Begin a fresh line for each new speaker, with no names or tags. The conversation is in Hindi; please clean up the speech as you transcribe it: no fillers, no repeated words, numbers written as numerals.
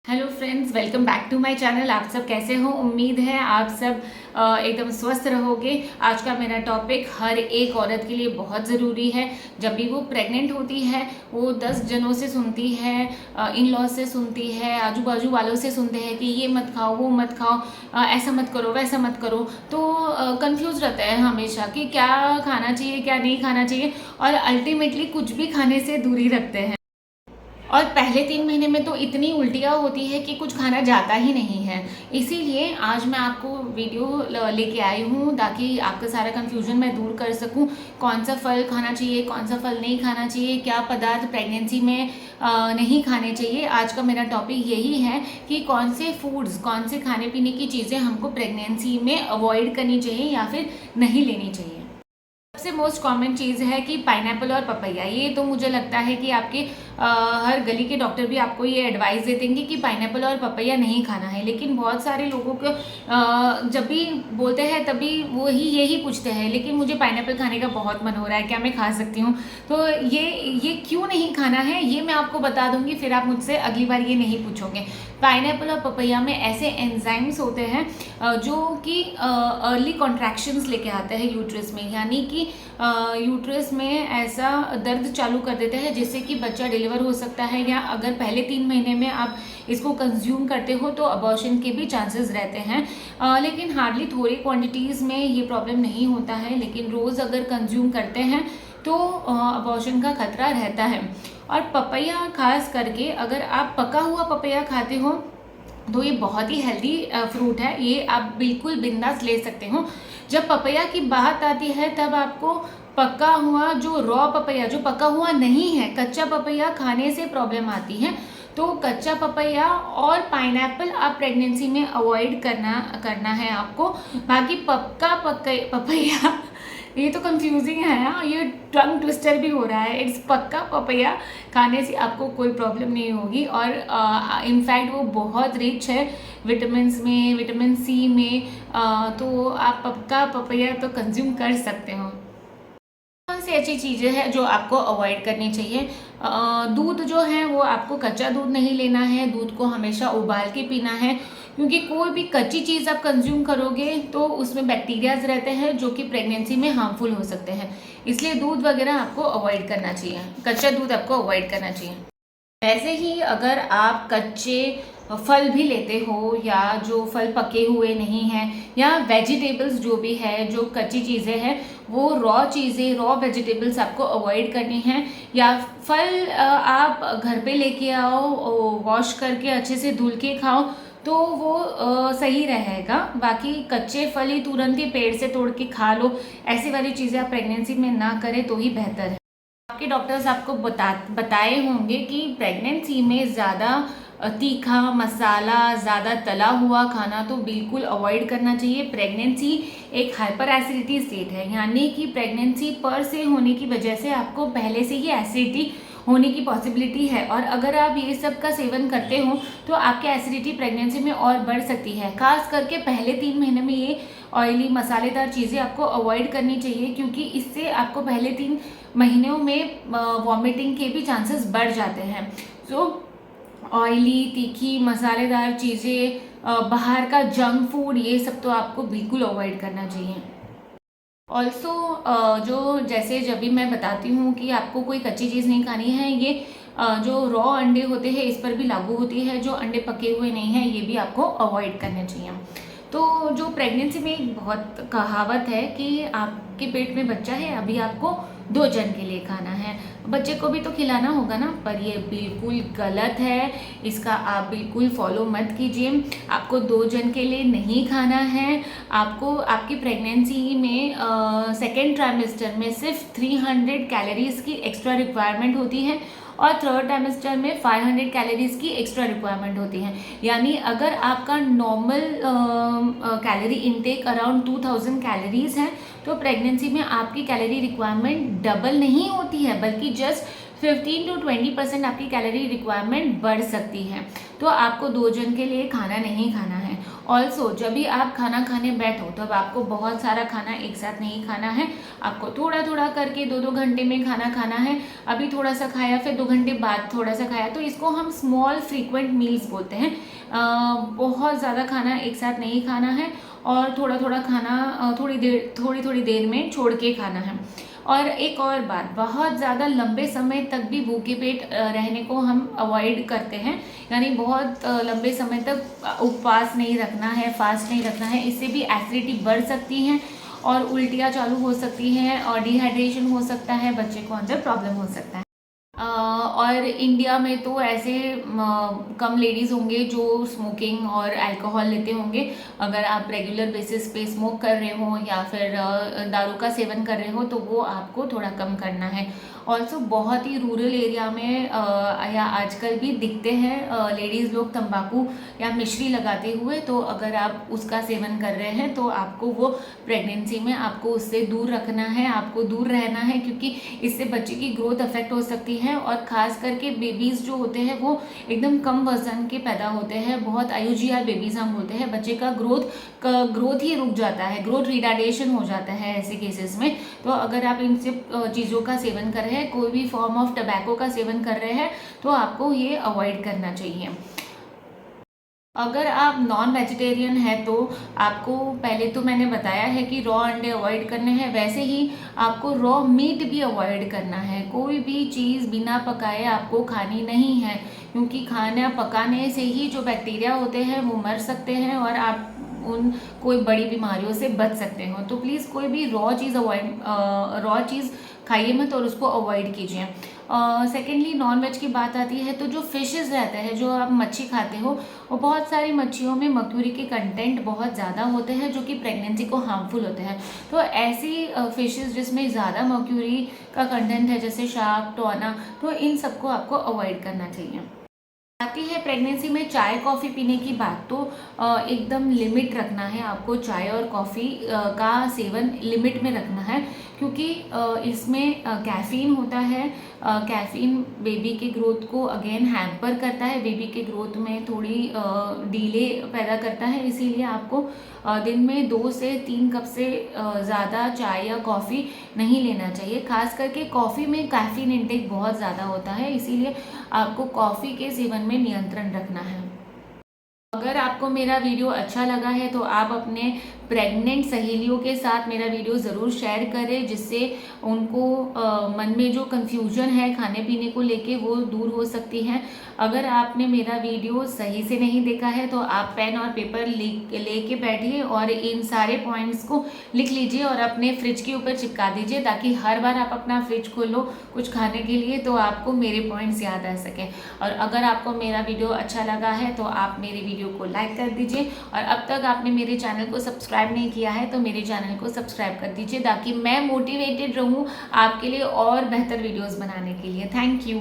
Hello friends, welcome back to my channel. आप सब कैसे हो? उम्मीद है आप सब एकदम स्वस्थ रहोगे। आज का मेरा टॉपिक हर एक औरत के लिए बहुत ज़रूरी है। जब भी वो प्रेग्नेंट होती है वो 10 जनों से सुनती है, इन लॉज से सुनती है, आजू बाजू वालों से सुनते हैं कि ये मत खाओ, वो मत खाओ, ऐसा मत करो, वैसा मत करो। तो कंफ्यूज रहता है हमेशा कि क्या खाना चाहिए, क्या नहीं खाना चाहिए, और अल्टीमेटली कुछ भी खाने से दूरी रखते हैं। और पहले 3 महीने में तो इतनी उल्टियाँ होती है कि कुछ खाना जाता ही नहीं है। इसीलिए आज मैं आपको वीडियो लेके आई हूँ ताकि आपका सारा कन्फ्यूजन मैं दूर कर सकूँ। कौन सा फल खाना चाहिए, कौन सा फल नहीं खाना चाहिए, क्या पदार्थ प्रेगनेंसी में नहीं खाने चाहिए। आज का मेरा टॉपिक यही है कि कौन से फूड्स, कौन से खाने पीने की चीज़ें हमको प्रेगनेंसी में अवॉइड करनी चाहिए या फिर नहीं लेनी चाहिए। सबसे मोस्ट कॉमन चीज़ है कि पाइनएप्पल और पपैया। ये तो मुझे लगता है कि आपके हर गली के डॉक्टर भी आपको ये एडवाइस दे देंगे कि पाइनएप्पल और पपैया नहीं खाना है। लेकिन बहुत सारे लोगों को जब भी बोलते हैं तभी वो ही यही पूछते हैं, लेकिन मुझे पाइनएप्पल खाने का बहुत मन हो रहा है, क्या मैं खा सकती हूँ? तो ये क्यों नहीं खाना है ये मैं आपको बता दूंगी, फिर आप मुझसे अगली बार ये नहीं पूछोगे। पाइनएप्पल और पपैया में ऐसे एंजाइम्स होते हैं जो कि अर्ली कॉन्ट्रैक्शंस लेके आते हैं यूट्रस में, यानी कि यूट्रस में ऐसा दर्द चालू कर देते हैं जिससे कि बच्चा डिलीवर हो सकता है, या अगर पहले 3 महीने में आप इसको कंज्यूम करते हो तो अबॉर्शन के भी चांसेस रहते हैं। लेकिन हार्डली थोड़ी क्वांटिटीज़ में ये प्रॉब्लम नहीं होता है, लेकिन रोज़ अगर कंज्यूम करते हैं तो अबॉर्शन का खतरा रहता है। और पपैया खास करके अगर आप पका हुआ पपैया खाते हो तो ये बहुत ही हेल्दी फ्रूट है, ये आप बिल्कुल बिंदास ले सकते हो। जब पपैया की बात आती है तब आपको पका हुआ जो रॉ पपैया, जो पका हुआ नहीं है, कच्चा पपैया खाने से प्रॉब्लम आती है। तो कच्चा पपैया और पाइनएप्पल आप प्रेगनेंसी में अवॉइड करना है आपको। बाकी पक्का पपैया ये तो कंफ्यूजिंग है ना, ये टंग ट्विस्टर भी हो रहा है। इट्स पक्का पपैया खाने से आपको कोई प्रॉब्लम नहीं होगी, और इनफैक्ट वो बहुत रिच है विटामिन में, विटामिन सी में। तो आप पक्का पपैया तो कंज्यूम कर सकते हो। कौन सी ऐसी चीज़ें हैं जो आपको अवॉइड करनी चाहिए? दूध जो है वो आपको कच्चा दूध नहीं लेना है, दूध को हमेशा उबाल के पीना है, क्योंकि कोई भी कच्ची चीज़ आप कंज्यूम करोगे तो उसमें बैक्टीरियाज रहते हैं जो कि प्रेगनेंसी में हार्मफुल हो सकते हैं। इसलिए दूध वगैरह आपको अवॉइड करना चाहिए, कच्चा दूध आपको अवॉइड करना चाहिए। वैसे ही अगर आप कच्चे फल भी लेते हो, या जो फल पके हुए नहीं हैं, या वेजिटेबल्स जो भी है, जो कच्ची चीज़ें हैं, वो रॉ चीज़ें, रॉ वेजिटेबल्स आपको अवॉइड करनी हैं। या फल आप घर पे लेके आओ, वॉश करके अच्छे से धुल के खाओ तो वो सही रहेगा। बाकी कच्चे फल ही तुरंत ही पेड़ से तोड़ के खा लो, ऐसी वाली चीज़ें आप प्रेगनेंसी में ना करें तो ही बेहतर है। आपके डॉक्टर्स आपको बताए होंगे कि प्रेगनेंसी में ज़्यादा तीखा मसाला, ज़्यादा तला हुआ खाना तो बिल्कुल अवॉइड करना चाहिए। प्रेगनेंसी एक हाइपर एसिडिटी स्टेट है, यानी कि प्रेगनेंसी पर से होने की वजह से आपको पहले से ही एसिडिटी होने की पॉसिबिलिटी है, और अगर आप ये सब का सेवन करते हो तो आपकी एसिडिटी प्रेगनेंसी में और बढ़ सकती है। खास करके पहले 3 महीने में ये ऑयली मसालेदार चीज़ें आपको अवॉइड करनी चाहिए, क्योंकि इससे आपको पहले 3 महीनों में वॉमिटिंग के भी चांसेस बढ़ जाते हैं। तो ऑयली, तीखी, मसालेदार चीज़ें, बाहर का जंक फूड, ये सब तो आपको बिल्कुल अवॉइड करना चाहिए। ऑल्सो जो जैसे जब भी मैं बताती हूँ कि आपको कोई कच्ची चीज़ नहीं खानी है, ये जो रॉ अंडे होते हैं इस पर भी लागू होती है। जो अंडे पके हुए नहीं हैं ये भी आपको अवॉइड करने चाहिए। तो जो प्रेगनेंसी में एक बहुत कहावत है कि आपके पेट में बच्चा है, अभी आपको 2 जन के लिए खाना है, बच्चे को भी तो खिलाना होगा ना। पर ये बिल्कुल गलत है, इसका आप बिल्कुल फॉलो मत कीजिए। आपको 2 जन के लिए नहीं खाना है। आपको आपकी प्रेगनेंसी में सेकेंड ट्राइमेस्टर में सिर्फ 300 कैलोरीज की एक्स्ट्रा रिक्वायरमेंट होती है, और थर्ड ट्राइमेस्टर में 500 कैलोरीज की एक्स्ट्रा रिक्वायरमेंट होती है। यानी अगर आपका normal calorie intake around 2000 calories है तो प्रेगनेंसी में आपकी कैलोरी रिक्वायरमेंट डबल नहीं होती है, बल्कि जस्ट 15 to 20% आपकी कैलोरी रिक्वायरमेंट बढ़ सकती है। तो आपको 2 जन के लिए खाना नहीं खाना है। ऑल्सो जब भी आप खाना खाने बैठो तब आपको बहुत सारा खाना एक साथ नहीं खाना है, आपको थोड़ा थोड़ा करके 2-2 घंटे में खाना खाना है। अभी थोड़ा सा खाया, फिर 2 घंटे बाद थोड़ा सा खाया, तो इसको हम स्मॉल फ्रीक्वेंट मील्स बोलते हैं। बहुत ज़्यादा खाना एक साथ नहीं खाना है और थोड़ा थोड़ा खाना थोड़ी थोड़ी देर में छोड़ के खाना है। और एक और बात, बहुत ज़्यादा लंबे समय तक भी भूखे पेट रहने को हम अवॉइड करते हैं, यानी बहुत लंबे समय तक उपवास नहीं रखना है, फास्ट नहीं रखना है। इससे भी एसिडिटी बढ़ सकती है और उल्टियाँ चालू हो सकती हैं और डिहाइड्रेशन हो सकता है, बच्चे को अंदर प्रॉब्लम हो सकता है। और इंडिया में तो ऐसे कम लेडीज़ होंगे जो स्मोकिंग और अल्कोहल लेते होंगे। अगर आप रेगुलर बेसिस पे स्मोक कर रहे हो या फिर दारू का सेवन कर रहे हो तो वो आपको थोड़ा कम करना है। ऑल्सो बहुत ही रूरल एरिया में या आजकल भी दिखते हैं लेडीज़ लोग तंबाकू या मिश्री लगाते हुए, तो अगर आप उसका सेवन कर रहे हैं तो आपको वो प्रेगनेंसी में आपको उससे दूर रखना है, आपको दूर रहना है, क्योंकि इससे बच्चे की ग्रोथ अफेक्ट हो सकती है। और ख़ास करके बेबीज़ जो होते हैं वो एकदम कम वजन के पैदा होते हैं, बहुत आयुजियार बेबीज़ हम बोलते हैं। बच्चे का ग्रोथ ही रुक जाता है, ग्रोथ रिटार्डेशन हो जाता है ऐसे केसेस में। तो अगर आप इन सब चीज़ों का सेवन कर रहे हैं, कोई भी फॉर्म ऑफ टबैको का सेवन कर रहे हैं, तो आपको ये अवॉइड करना चाहिए। अगर आप नॉन वेजिटेरियन है तो आपको पहले तो मैंने बताया है कि रॉ अंडे अवॉइड करने हैं, वैसे ही आपको रॉ मीट भी अवॉइड करना है। कोई भी चीज़ बिना पकाए आपको खानी नहीं है, क्योंकि खाना पकाने से ही जो बैक्टीरिया होते हैं वो मर सकते हैं और आप उन कोई बड़ी बीमारियों से बच सकते हो। तो प्लीज़ कोई भी रॉ चीज़ खाइए मत और उसको अवॉइड कीजिए। सेकेंडली नॉन वेज की बात आती है तो जो फिशेज़ रहते हैं, जो आप मच्छी खाते हो, वो बहुत सारी मच्छियों में मर्क्यूरी के कंटेंट बहुत ज़्यादा होते हैं जो कि प्रेगनेंसी को हार्मफुल होते हैं। तो ऐसी फिशेज़ जिसमें ज़्यादा मर्क्यूरी का कंटेंट है, जैसे शार्क, टोना, तो इन सबको आपको अवॉइड करना चाहिए। आती है प्रेगनेंसी में चाय कॉफ़ी पीने की बात, तो एकदम लिमिट रखना है आपको। चाय और कॉफ़ी का सेवन लिमिट में रखना है, क्योंकि इसमें कैफ़ीन होता है। कैफ़ीन बेबी के ग्रोथ को अगेन हैम्पर करता है, बेबी के ग्रोथ में थोड़ी डीले पैदा करता है। इसीलिए आपको दिन में 2 से 3 कप से ज़्यादा चाय या कॉफ़ी नहीं लेना चाहिए। खास करके कॉफ़ी में कैफ़ीन इंटेक बहुत ज़्यादा होता है, इसीलिए आपको कॉफ़ी के सेवन में नियंत्रण रखना है। अगर आपको मेरा वीडियो अच्छा लगा है तो आप अपने प्रेग्नेंट सहेलियों के साथ मेरा वीडियो ज़रूर शेयर करें, जिससे उनको मन में जो कन्फ्यूजन है खाने पीने को लेके वो दूर हो सकती है। अगर आपने मेरा वीडियो सही से नहीं देखा है तो आप पेन और पेपर लेके बैठिए और इन सारे पॉइंट्स को लिख लीजिए और अपने फ्रिज के ऊपर चिपका दीजिए, ताकि हर बार आप अपना फ्रिज खोलो कुछ खाने के लिए तो आपको मेरे पॉइंट्स याद आ सकें। और अगर आपको मेरा वीडियो अच्छा लगा है तो आप मेरे वीडियो को लाइक कर दीजिए, और अब तक आपने मेरे चैनल को सब्सक्राइब नहीं किया है तो मेरे चैनल को सब्सक्राइब कर दीजिए, ताकि मैं मोटिवेटेड रहूं आपके लिए और बेहतर वीडियोस बनाने के लिए। Thank you.